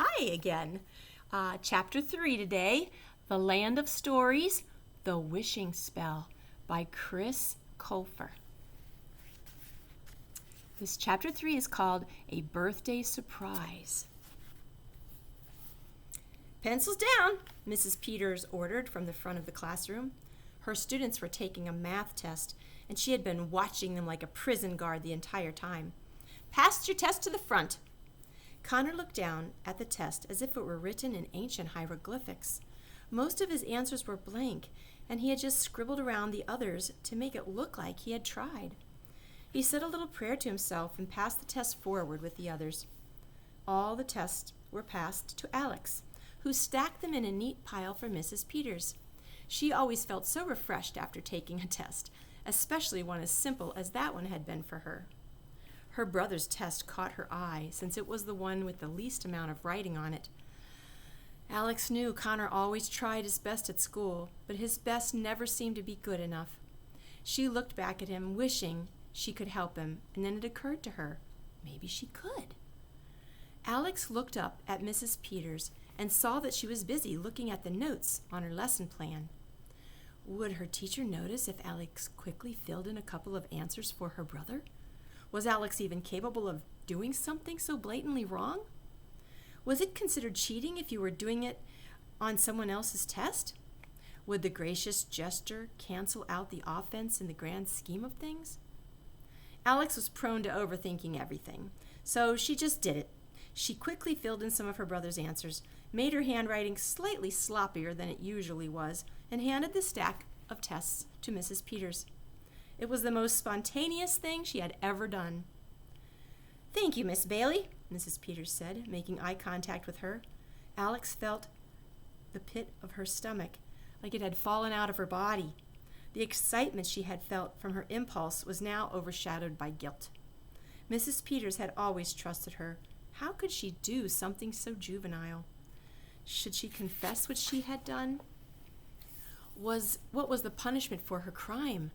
Hi again. Chapter 3 today, The Land of Stories, The Wishing Spell by Chris Colfer. This chapter 3 is called A Birthday Surprise. Pencils down, Mrs. Peters ordered from the front of the classroom. Her students were taking a math test, and she had been watching them like a prison guard the entire time. Pass your test to the front. Connor looked down at the test as if it were written in ancient hieroglyphics. Most of his answers were blank, and he had just scribbled around the others to make it look like he had tried. He said a little prayer to himself and passed the test forward with the others. All the tests were passed to Alex, who stacked them in a neat pile for Mrs. Peters. She always felt so refreshed after taking a test, especially one as simple as that one had been for her. Her brother's test caught her eye, since it was the one with the least amount of writing on it. Alex knew Connor always tried his best at school, but his best never seemed to be good enough. She looked back at him, wishing she could help him, and then it occurred to her, maybe she could. Alex looked up at Mrs. Peters and saw that she was busy looking at the notes on her lesson plan. Would her teacher notice if Alex quickly filled in a couple of answers for her brother? Was Alex even capable of doing something so blatantly wrong? Was it considered cheating if you were doing it on someone else's test? Would the gracious gesture cancel out the offense in the grand scheme of things? Alex was prone to overthinking everything, so she just did it. She quickly filled in some of her brother's answers, made her handwriting slightly sloppier than it usually was, and handed the stack of tests to Mrs. Peters. It was the most spontaneous thing she had ever done. "Thank you, Miss Bailey," Mrs. Peters said, making eye contact with her. Alex felt the pit of her stomach, like it had fallen out of her body. The excitement she had felt from her impulse was now overshadowed by guilt. Mrs. Peters had always trusted her. How could she do something so juvenile? Should she confess what she had done? What was the punishment for her crime?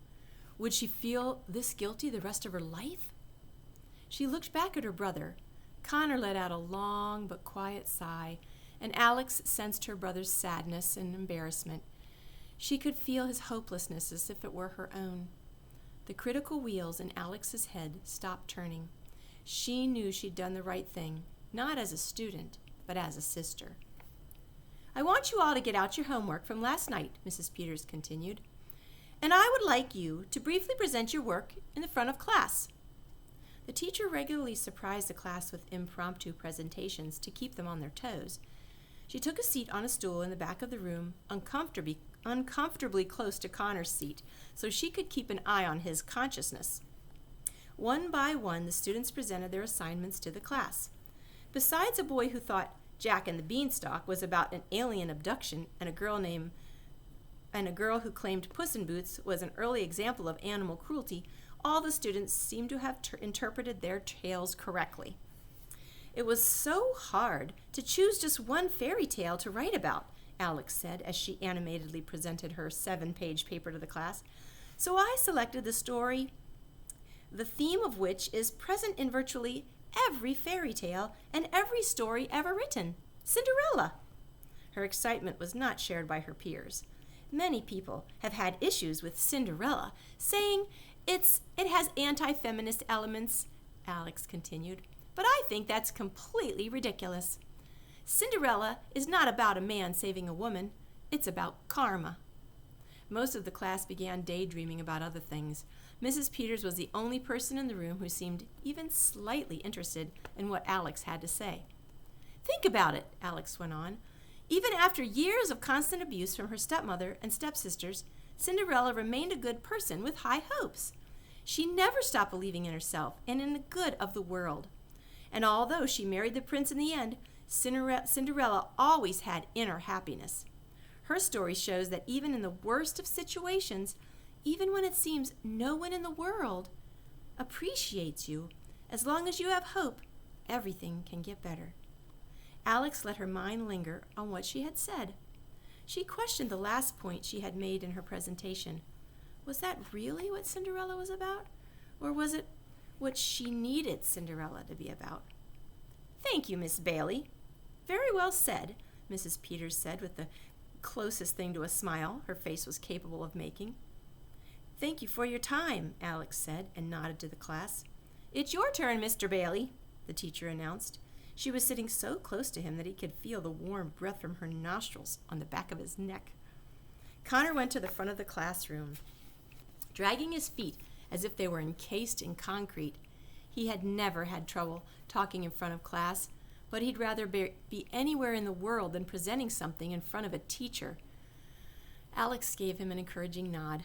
Would she feel this guilty the rest of her life? She looked back at her brother. Connor let out a long but quiet sigh, and Alex sensed her brother's sadness and embarrassment. She could feel his hopelessness as if it were her own. The critical wheels in Alex's head stopped turning. She knew she'd done the right thing, not as a student, but as a sister. "I want you all to get out your homework from last night," Mrs. Peters continued. "And I would like you to briefly present your work in the front of class." The teacher regularly surprised the class with impromptu presentations to keep them on their toes. She took a seat on a stool in the back of the room, uncomfortably close to Connor's seat, so she could keep an eye on his consciousness. One by one, the students presented their assignments to the class. Besides a boy who thought Jack and the Beanstalk was about an alien abduction and a girl who claimed Puss in Boots was an early example of animal cruelty, all the students seemed to have interpreted their tales correctly. "It was so hard to choose just one fairy tale to write about," Alex said as she animatedly presented her 7-page paper to the class. "So I selected the story, the theme of which is present in virtually every fairy tale and every story ever written, Cinderella." Her excitement was not shared by her peers. Many people have had issues with Cinderella, saying it has anti-feminist elements, Alex continued, "but I think that's completely ridiculous. Cinderella is not about a man saving a woman, it's about karma." Most of the class began daydreaming about other things. Mrs. Peters was the only person in the room who seemed even slightly interested in what Alex had to say. "Think about it," Alex went on. "Even after years of constant abuse from her stepmother and stepsisters, Cinderella remained a good person with high hopes. She never stopped believing in herself and in the good of the world. And although she married the prince in the end, Cinderella always had inner happiness. Her story shows that even in the worst of situations, even when it seems no one in the world appreciates you, as long as you have hope, everything can get better." Alex let her mind linger on what she had said. She questioned the last point she had made in her presentation. Was that really what Cinderella was about? Or was it what she needed Cinderella to be about? "Thank you, Miss Bailey," Very well said, Mrs. Peters said with the closest thing to a smile her face was capable of making. Thank you for your time, Alex said, and nodded to the class. It's your turn, Mr. Bailey, the teacher announced. She was sitting so close to him that he could feel the warm breath from her nostrils on the back of his neck. Connor went to the front of the classroom. Dragging his feet as if they were encased in concrete, he had never had trouble talking in front of class, but he'd rather be anywhere in the world than presenting something in front of a teacher. Alex gave him an encouraging nod.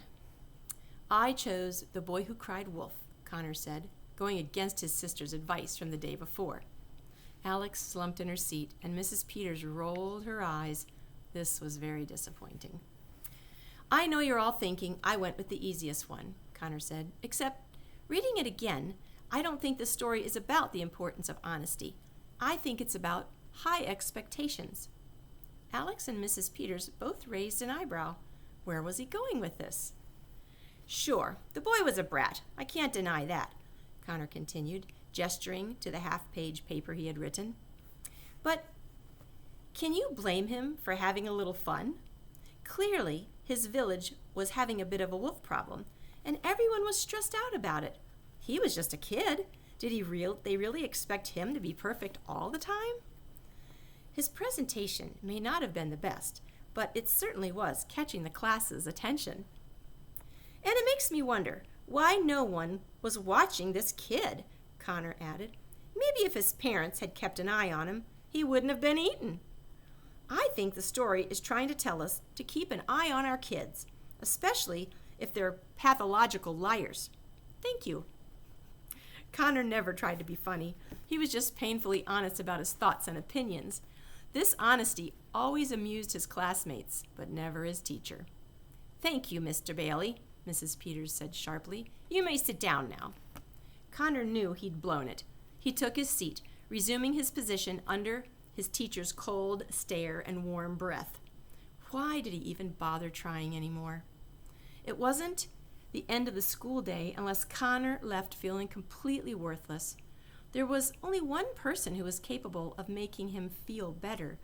I chose The Boy Who Cried Wolf, Connor said, going against his sister's advice from the day before. Alex slumped in her seat, and Mrs. Peters rolled her eyes. This was very disappointing. I know you're all thinking I went with the easiest one, Connor said, except reading it again, I don't think the story is about the importance of honesty. I think it's about high expectations. Alex and Mrs. Peters both raised an eyebrow. Where was he going with this? Sure, the boy was a brat. I can't deny that, Connor continued, gesturing to the half-page paper he had written. But can you blame him for having a little fun? Clearly, his village was having a bit of a wolf problem, and everyone was stressed out about it. He was just a kid. Did they really expect him to be perfect all the time? His presentation may not have been the best, but it certainly was catching the class's attention. And it makes me wonder why no one was watching this kid, Connor added. Maybe if his parents had kept an eye on him, he wouldn't have been eaten. I think the story is trying to tell us to keep an eye on our kids, especially if they're pathological liars. Thank you. Connor never tried to be funny. He was just painfully honest about his thoughts and opinions. This honesty always amused his classmates, but never his teacher. Thank you, Mr. Bailey, Mrs. Peters said sharply. You may sit down now. Connor knew he'd blown it. He took his seat, resuming his position under his teacher's cold stare and warm breath. Why did he even bother trying anymore? It wasn't the end of the school day unless Connor left feeling completely worthless. There was only one person who was capable of making him feel better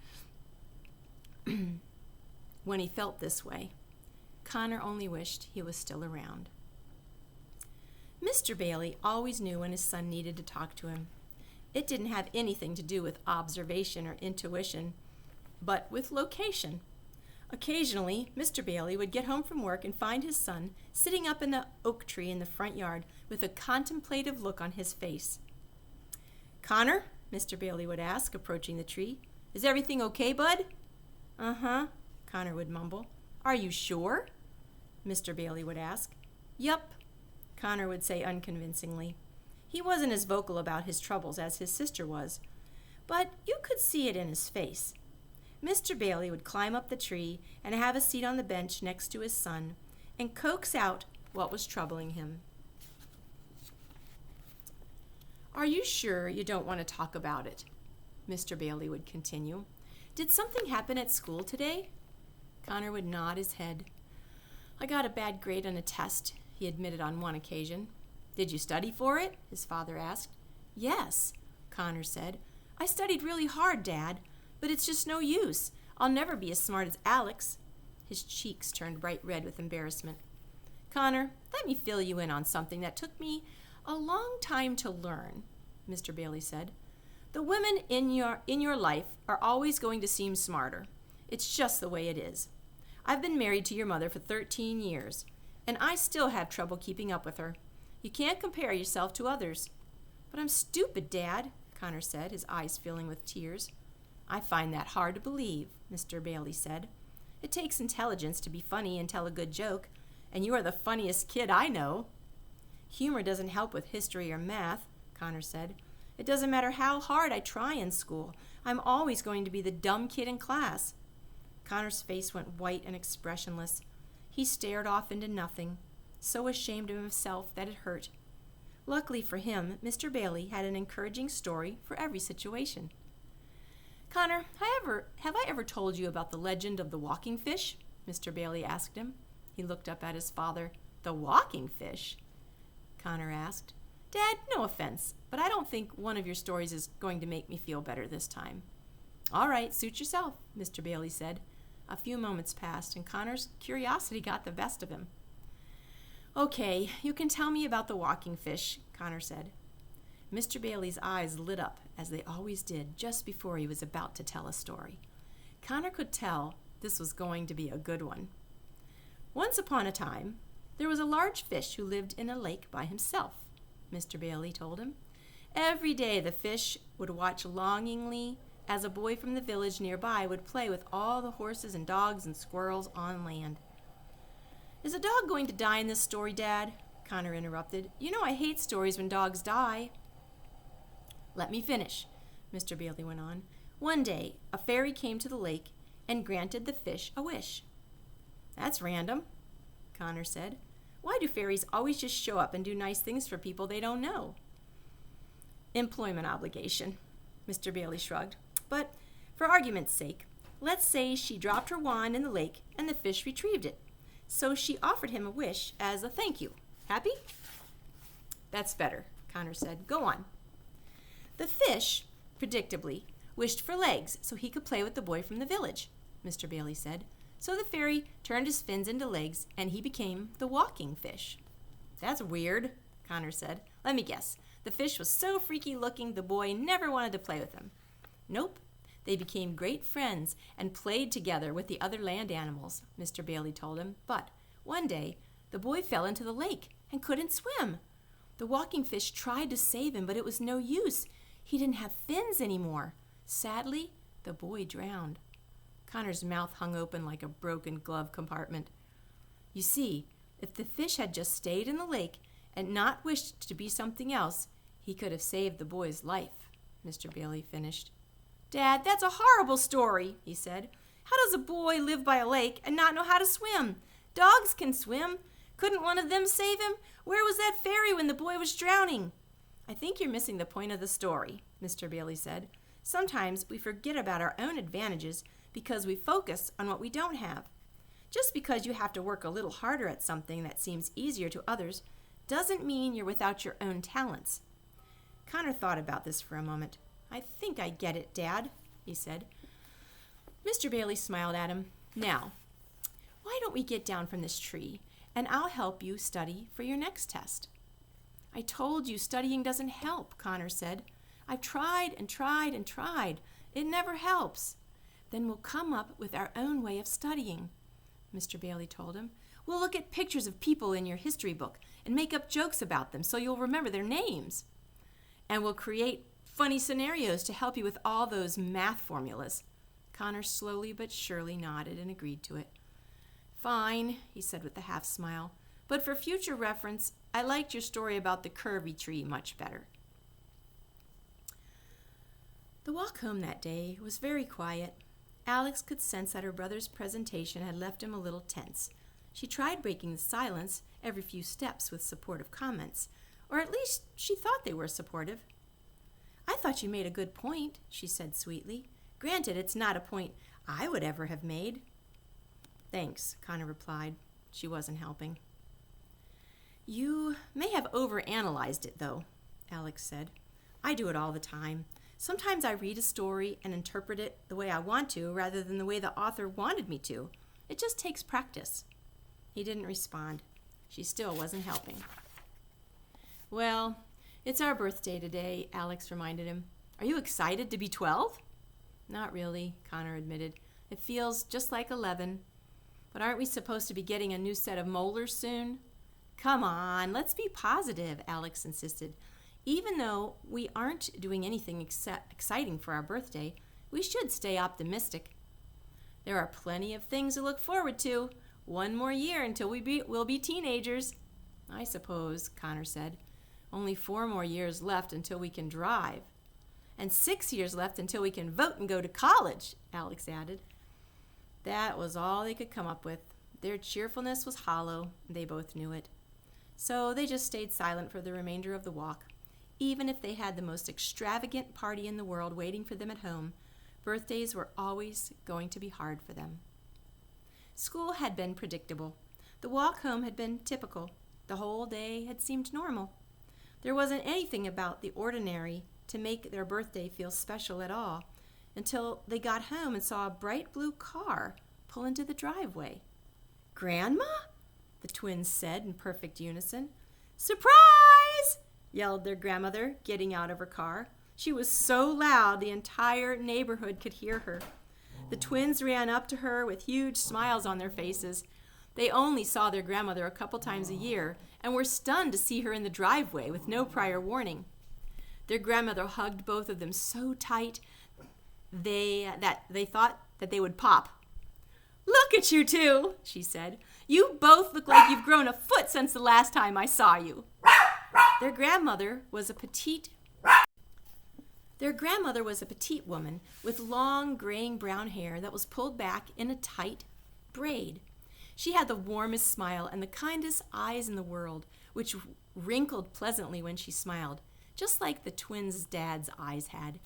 when he felt this way. Connor only wished he was still around. Mr. Bailey always knew when his son needed to talk to him. It didn't have anything to do with observation or intuition, but with location. Occasionally, Mr. Bailey would get home from work and find his son sitting up in the oak tree in the front yard with a contemplative look on his face. Connor, Mr. Bailey would ask, approaching the tree, is everything okay, bud? Uh-huh, Connor would mumble. Are you sure? Mr. Bailey would ask. Yup, Connor would say unconvincingly. He wasn't as vocal about his troubles as his sister was, but you could see it in his face. Mr. Bailey would climb up the tree and have a seat on the bench next to his son and coax out what was troubling him. Are you sure you don't want to talk about it? Mr. Bailey would continue. Did something happen at school today? Connor would nod his head. I got a bad grade on a test, he admitted on one occasion. Did you study for it? His father asked. Yes, Connor said. I studied really hard, Dad, but it's just no use. I'll never be as smart as Alex. His cheeks turned bright red with embarrassment. Connor, let me fill you in on something that took me a long time to learn, Mr. Bailey said. The women in your life are always going to seem smarter. It's just the way it is. I've been married to your mother for 13 years, and I still have trouble keeping up with her. You can't compare yourself to others. But I'm stupid, Dad, Connor said, his eyes filling with tears. I find that hard to believe, Mr. Bailey said. It takes intelligence to be funny and tell a good joke, and you are the funniest kid I know. Humor doesn't help with history or math, Connor said. It doesn't matter how hard I try in school. I'm always going to be the dumb kid in class. Connor's face went white and expressionless. He stared off into nothing, so ashamed of himself that it hurt. Luckily for him, Mr. Bailey had an encouraging story for every situation. Connor, have I ever told you about the legend of the walking fish? Mr. Bailey asked him. He looked up at his father. The walking fish? Connor asked. Dad, no offense, but I don't think one of your stories is going to make me feel better this time. "All right, suit yourself," Mr. Bailey said. A few moments passed, and Connor's curiosity got the best of him. "Okay, you can tell me about the walking fish," Connor said. Mr. Bailey's eyes lit up, as they always did, just before he was about to tell a story. Connor could tell this was going to be a good one. "Once upon a time, there was a large fish who lived in a lake by himself," Mr. Bailey told him. "Every day the fish would watch longingly as a boy from the village nearby would play with all the horses and dogs and squirrels on land." "Is a dog going to die in this story, Dad?" Connor interrupted. "You know I hate stories when dogs die." "Let me finish," Mr. Bailey went on. "One day, a fairy came to the lake and granted the fish a wish." "That's random," Connor said. "Why do fairies always just show up and do nice things for people they don't know?" "Employment obligation," Mr. Bailey shrugged. "But for argument's sake, let's say she dropped her wand in the lake and the fish retrieved it. So she offered him a wish as a thank you. Happy?" "That's better," Connor said. "Go on." "The fish, predictably, wished for legs so he could play with the boy from the village," Mr. Bailey said. "So the fairy turned his fins into legs and he became the walking fish." "That's weird," Connor said. "Let me guess. The fish was so freaky looking the boy never wanted to play with him." "Nope. They became great friends and played together with the other land animals," Mr. Bailey told him. "But one day, the boy fell into the lake and couldn't swim. The walking fish tried to save him, but it was no use. He didn't have fins anymore. Sadly, the boy drowned." Connor's mouth hung open like a broken glove compartment. "You see, if the fish had just stayed in the lake and not wished to be something else, he could have saved the boy's life," Mr. Bailey finished. "Dad, that's a horrible story," he said. "How does a boy live by a lake and not know how to swim? Dogs can swim. Couldn't one of them save him? Where was that fairy when the boy was drowning?" "I think you're missing the point of the story," Mr. Bailey said. "Sometimes we forget about our own advantages because we focus on what we don't have. Just because you have to work a little harder at something that seems easier to others doesn't mean you're without your own talents." Connor thought about this for a moment. "I think I get it, Dad," he said. Mr. Bailey smiled at him. "Now, why don't we get down from this tree and I'll help you study for your next test?" "I told you studying doesn't help," Connor said. "I've tried and tried and tried. It never helps." "Then we'll come up with our own way of studying," Mr. Bailey told him. "We'll look at pictures of people in your history book and make up jokes about them so you'll remember their names. And we'll create funny scenarios to help you with all those math formulas." Connor slowly but surely nodded and agreed to it. "Fine," he said with a half smile. "But for future reference, I liked your story about the curvy tree much better." The walk home that day was very quiet. Alex could sense that her brother's presentation had left him a little tense. She tried breaking the silence every few steps with supportive comments, or at least she thought they were supportive. "I thought you made a good point," she said sweetly. "Granted, it's not a point I would ever have made." "Thanks," Connor replied. She wasn't helping. "You may have overanalyzed it, though," Alex said. "I do it all the time. Sometimes I read a story and interpret it the way I want to rather than the way the author wanted me to. It just takes practice." He didn't respond. She still wasn't helping. "Well, it's our birthday today," Alex reminded him. "Are you excited to be 12? "Not really," Connor admitted. "It feels just like 11. But aren't we supposed to be getting a new set of molars soon?" "Come on, let's be positive," Alex insisted. "Even though we aren't doing anything exciting for our birthday, we should stay optimistic. There are plenty of things to look forward to. One more year until we'll be teenagers." "I suppose," Connor said. "Only 4 more years left until we can drive." "And 6 years left until we can vote and go to college," Alex added. That was all they could come up with. Their cheerfulness was hollow, and they both knew it. So they just stayed silent for the remainder of the walk. Even if they had the most extravagant party in the world waiting for them at home, birthdays were always going to be hard for them. School had been predictable. The walk home had been typical. The whole day had seemed normal. There wasn't anything about the ordinary to make their birthday feel special at all. until they got home and saw a bright blue car pull into the driveway. "Grandma?" the twins said in perfect unison. "Surprise!" yelled their grandmother, getting out of her car. She was so loud the entire neighborhood could hear her. The twins ran up to her with huge smiles on their faces. They only saw their grandmother a couple times a year and were stunned to see her in the driveway with no prior warning. Their grandmother hugged both of them so tight that they thought that they would pop. "Look at you two," she said. "You both look like you've grown a foot since the last time I saw you." Their grandmother was a petite woman with long graying brown hair that was pulled back in a tight braid. She had the warmest smile and the kindest eyes in the world, which wrinkled pleasantly when she smiled, just like the twins' dad's eyes had.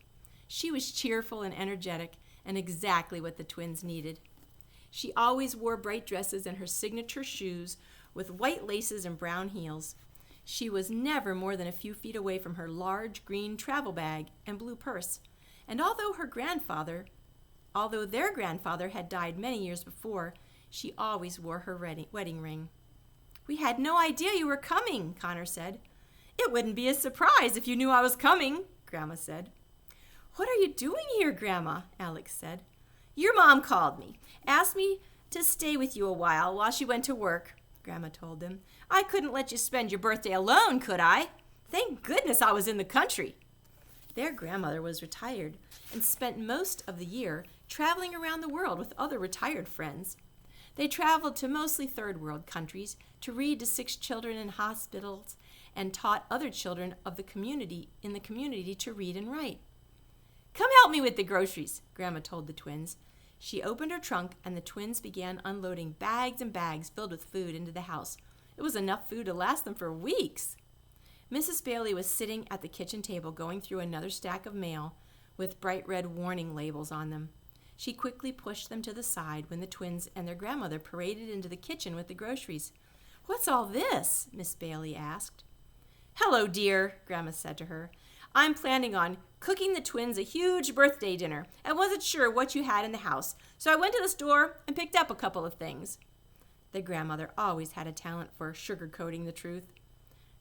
She was cheerful and energetic, and exactly what the twins needed. She always wore bright dresses and her signature shoes with white laces and brown heels. She was never more than a few feet away from her large green travel bag and blue purse. And although their grandfather had died many years before, she always wore her wedding ring. "We had no idea you were coming," Connor said. "It wouldn't be a surprise if you knew I was coming," Grandma said. "What are you doing here, Grandma?" Alex said. "Your mom called me, asked me to stay with you a while she went to work," Grandma told them. "I couldn't let you spend your birthday alone, could I? Thank goodness I was in the country." Their grandmother was retired and spent most of the year traveling around the world with other retired friends. They traveled to mostly third world countries to read to sick children in hospitals and taught other children of the community to read and write. "Come help me with the groceries," Grandma told the twins. She opened her trunk and the twins began unloading bags and bags filled with food into the house. It was enough food to last them for weeks. Mrs. Bailey was sitting at the kitchen table going through another stack of mail with bright red warning labels on them. She quickly pushed them to the side when the twins and their grandmother paraded into the kitchen with the groceries. "What's all this?" Miss Bailey asked. "Hello, dear," Grandma said to her. "I'm planning on cooking the twins a huge birthday dinner and wasn't sure what you had in the house, so I went to the store and picked up a couple of things." The grandmother always had a talent for sugarcoating the truth.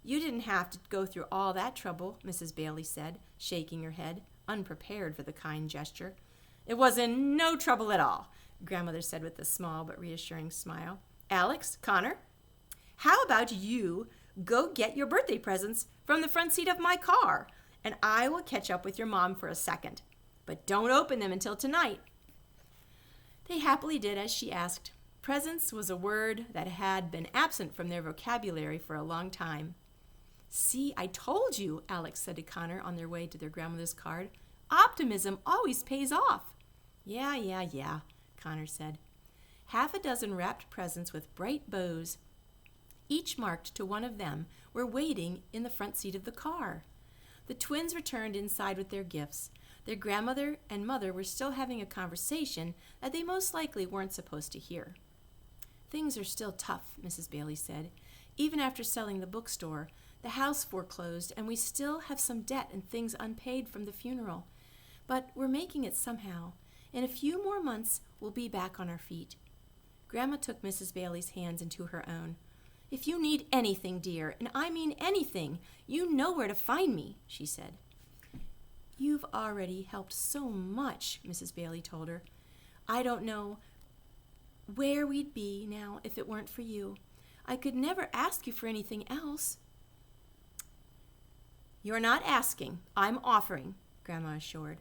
"You didn't have to go through all that trouble," Mrs. Bailey said, shaking her head, unprepared for the kind gesture. "It wasn't no trouble at all," Grandmother said with a small but reassuring smile. "Alex, Connor, how about you go get your birthday presents from the front seat of my car, and I will catch up with your mom for a second. But don't open them until tonight." They happily did as she asked. Presents was a word that had been absent from their vocabulary for a long time. "See, I told you," Alex said to Connor on their way to their grandmother's card. "Optimism always pays off." Yeah, Connor said. Half a dozen wrapped presents with bright bows, each marked to one of them, were waiting in the front seat of the car. The twins returned inside with their gifts. Their grandmother and mother were still having a conversation that they most likely weren't supposed to hear. "Things are still tough," Mrs. Bailey said. "Even after selling the bookstore, the house foreclosed, and we still have some debt and things unpaid from the funeral. But we're making it somehow. In a few more months, we'll be back on our feet." Grandma took Mrs. Bailey's hands into her own. "If you need anything, dear, and I mean anything, you know where to find me," she said. "You've already helped so much," Mrs. Bailey told her. "I don't know where we'd be now if it weren't for you. I could never ask you for anything else." "You're not asking, I'm offering," Grandma assured.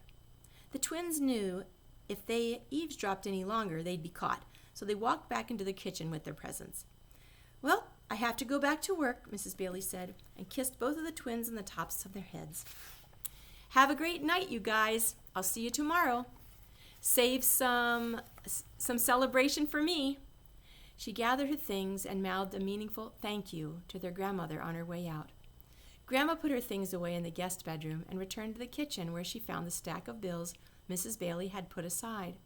The twins knew if they eavesdropped any longer, they'd be caught, so they walked back into the kitchen with their presents. "Well, I have to go back to work," Mrs. Bailey said, and kissed both of the twins on the tops of their heads. "Have a great night, you guys. I'll see you tomorrow. Save some celebration for me." She gathered her things and mouthed a meaningful thank you to their grandmother on her way out. Grandma put her things away in the guest bedroom and returned to the kitchen where she found the stack of bills Mrs. Bailey had put aside.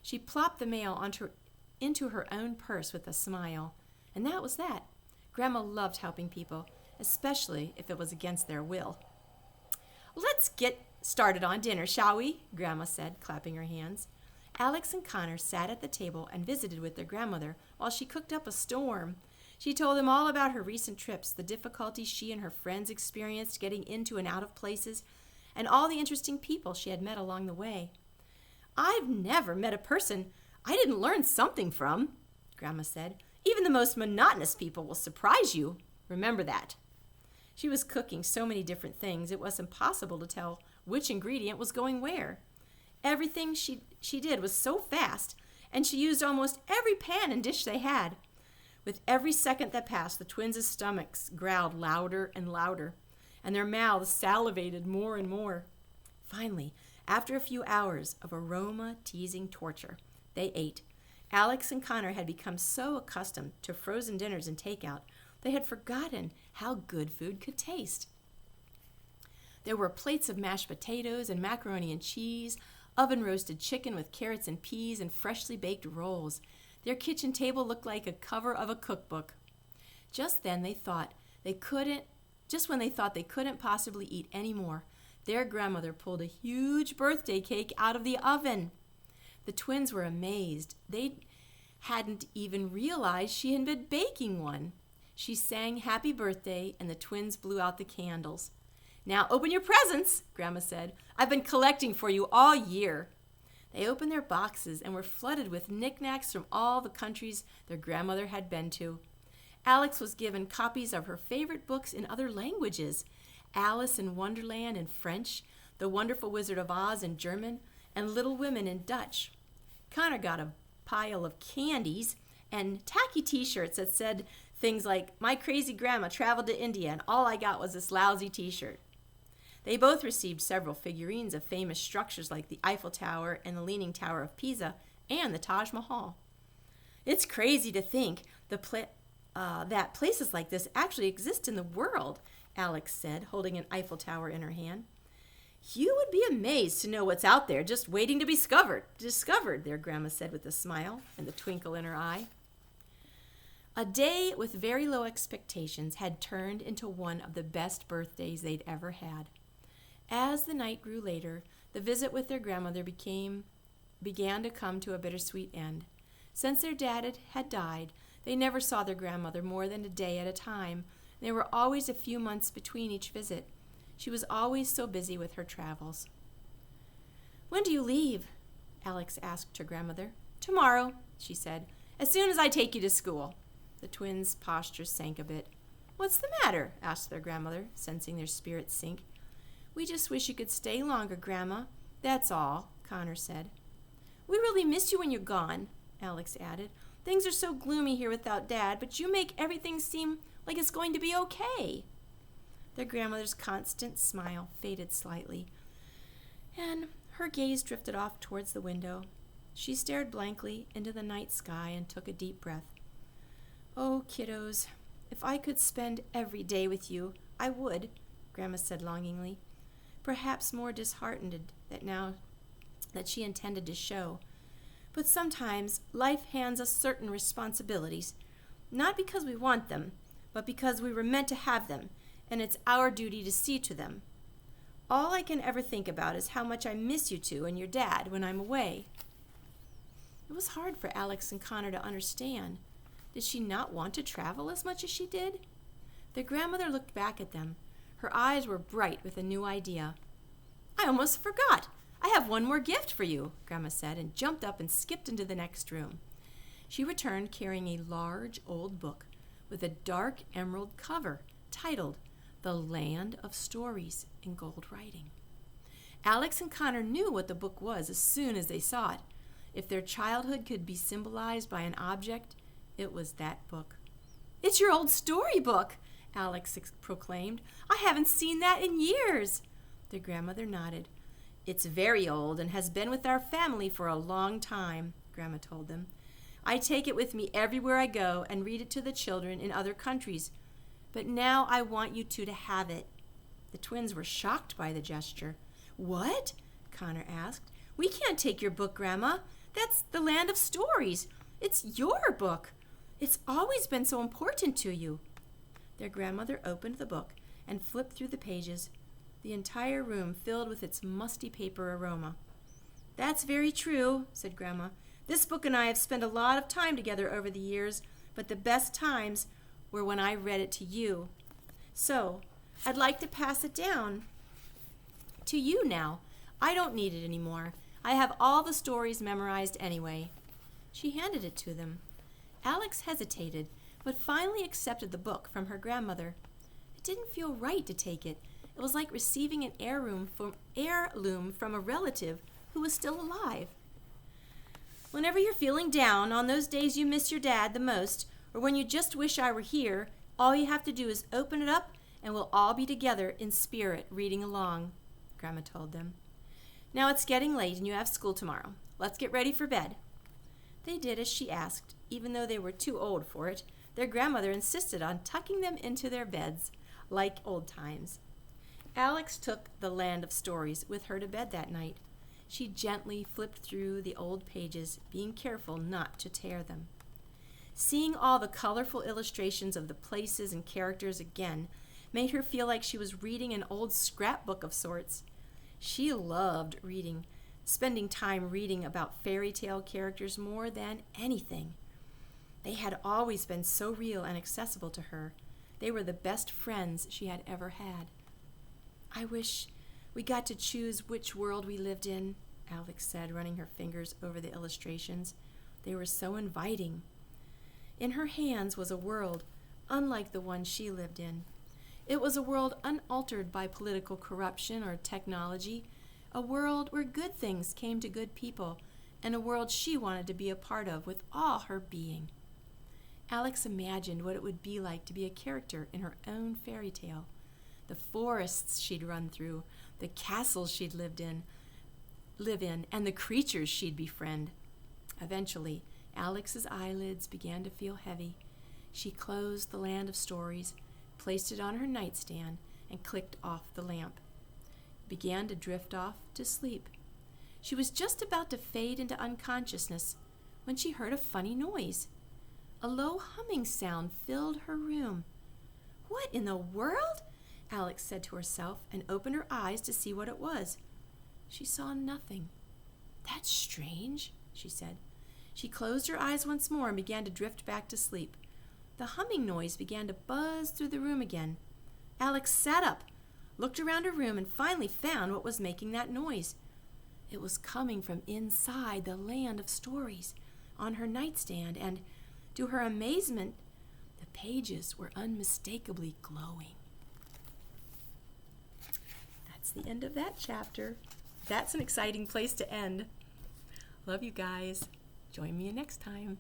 She plopped the mail into her own purse with a smile, and that was that. Grandma loved helping people, especially if it was against their will. "Let's get started on dinner, shall we?" Grandma said, clapping her hands. Alex and Connor sat at the table and visited with their grandmother while she cooked up a storm. She told them all about her recent trips, the difficulties she and her friends experienced getting into and out of places, and all the interesting people she had met along the way. "I've never met a person I didn't learn something from," Grandma said. "Even the most monotonous people will surprise you. Remember that." She was cooking so many different things, it was impossible to tell which ingredient was going where. Everything she did was so fast, and she used almost every pan and dish they had. With every second that passed, the twins' stomachs growled louder and louder, and their mouths salivated more and more. Finally, after a few hours of aroma-teasing torture, they ate. Alex and Connor had become so accustomed to frozen dinners and takeout, they had forgotten how good food could taste. There were plates of mashed potatoes and macaroni and cheese, oven-roasted chicken with carrots and peas, and freshly baked rolls. Their kitchen table looked like a cover of a cookbook. Just when they thought they couldn't possibly eat any more, their grandmother pulled a huge birthday cake out of the oven. The twins were amazed. They hadn't even realized she had been baking one. She sang happy birthday, and the twins blew out the candles. "Now open your presents," Grandma said. "I've been collecting for you all year." They opened their boxes and were flooded with knickknacks from all the countries their grandmother had been to. Alex was given copies of her favorite books in other languages: Alice in Wonderland in French, The Wonderful Wizard of Oz in German, and Little Women in Dutch. Connor got a pile of candies and tacky t-shirts that said things like, "My crazy grandma traveled to India and all I got was this lousy t-shirt." They both received several figurines of famous structures like the Eiffel Tower and the Leaning Tower of Pisa and the Taj Mahal. "It's crazy to think that places like this actually exist in the world," Alex said, holding an Eiffel Tower in her hand. "You would be amazed to know what's out there just waiting to be discovered," their grandma said with a smile and the twinkle in her eye. A day with very low expectations had turned into one of the best birthdays they'd ever had. As the night grew later, the visit with their grandmother began to come to a bittersweet end. Since their dad had died, they never saw their grandmother more than a day at a time. There were always a few months between each visit. She was always so busy with her travels. "When do you leave?" Alex asked her grandmother. "Tomorrow," she said, "as soon as I take you to school." The twins' postures sank a bit. "What's the matter?" asked their grandmother, sensing their spirits sink. "We just wish you could stay longer, Grandma. That's all," Connor said. "We really miss you when you're gone," Alex added. "Things are so gloomy here without Dad, but you make everything seem like it's going to be okay." Their grandmother's constant smile faded slightly, and her gaze drifted off towards the window. She stared blankly into the night sky and took a deep breath. "Oh, kiddos, if I could spend every day with you, I would," Grandma said longingly, perhaps more disheartened that she intended to show. "But sometimes life hands us certain responsibilities, not because we want them, but because we were meant to have them, and it's our duty to see to them. All I can ever think about is how much I miss you two and your dad when I'm away." It was hard for Alex and Connor to understand. Did she not want to travel as much as she did? Their grandmother looked back at them. Her eyes were bright with a new idea. "I almost forgot. I have one more gift for you," Grandma said, and jumped up and skipped into the next room. She returned carrying a large old book with a dark emerald cover titled The Land of Stories in gold writing. Alex and Connor knew what the book was as soon as they saw it. If their childhood could be symbolized by an object, it was that book. "It's your old storybook," Alex proclaimed. "I haven't seen that in years." Their grandmother nodded. "It's very old and has been with our family for a long time," Grandma told them. "I take it with me everywhere I go and read it to the children in other countries. But now I want you two to have it." The twins were shocked by the gesture. "What?" Connor asked. "We can't take your book, Grandma. That's the Land of Stories. It's your book. It's always been so important to you." Their grandmother opened the book and flipped through the pages. the entire room filled with its musty paper aroma. "That's very true," said Grandma. "This book and I have spent a lot of time together over the years, but the best times were when I read it to you. So, I'd like to pass it down to you now. I don't need it anymore. I have all the stories memorized anyway." She handed it to them. Alex hesitated, but finally accepted the book from her grandmother. It didn't feel right to take it. It was like receiving an heirloom from a relative who was still alive. "Whenever you're feeling down, on those days you miss your dad the most, or when you just wish I were here, all you have to do is open it up and we'll all be together in spirit reading along," Grandma told them. "Now it's getting late and you have school tomorrow. Let's get ready for bed." They did as she asked. Even though they were too old for it, their grandmother insisted on tucking them into their beds like old times. Alex took The Land of Stories with her to bed that night. She gently flipped through the old pages, being careful not to tear them. Seeing all the colorful illustrations of the places and characters again made her feel like she was reading an old scrapbook of sorts. She loved reading, spending time reading about fairy tale characters more than anything. They had always been so real and accessible to her. They were the best friends she had ever had. "I wish we got to choose which world we lived in," Alex said, running her fingers over the illustrations. They were so inviting. In her hands was a world unlike the one she lived in. It was a world unaltered by political corruption or technology, a world where good things came to good people, and a world she wanted to be a part of with all her being. Alex imagined what it would be like to be a character in her own fairy tale. The forests she'd run through, the castles she'd live in, and the creatures she'd befriend. Eventually, Alex's eyelids began to feel heavy. She closed The Land of Stories, placed it on her nightstand, and clicked off the lamp. It began to drift off to sleep. She was just about to fade into unconsciousness when she heard a funny noise. A low humming sound filled her room. "What in the world?" Alex said to herself, and opened her eyes to see what it was. She saw nothing. "That's strange," she said. She closed her eyes once more and began to drift back to sleep. The humming noise began to buzz through the room again. Alex sat up, looked around her room, and finally found what was making that noise. It was coming from inside the Land of Stories on her nightstand, and to her amazement, the pages were unmistakably glowing. That's the end of that chapter. That's an exciting place to end. Love you guys. Join me next time.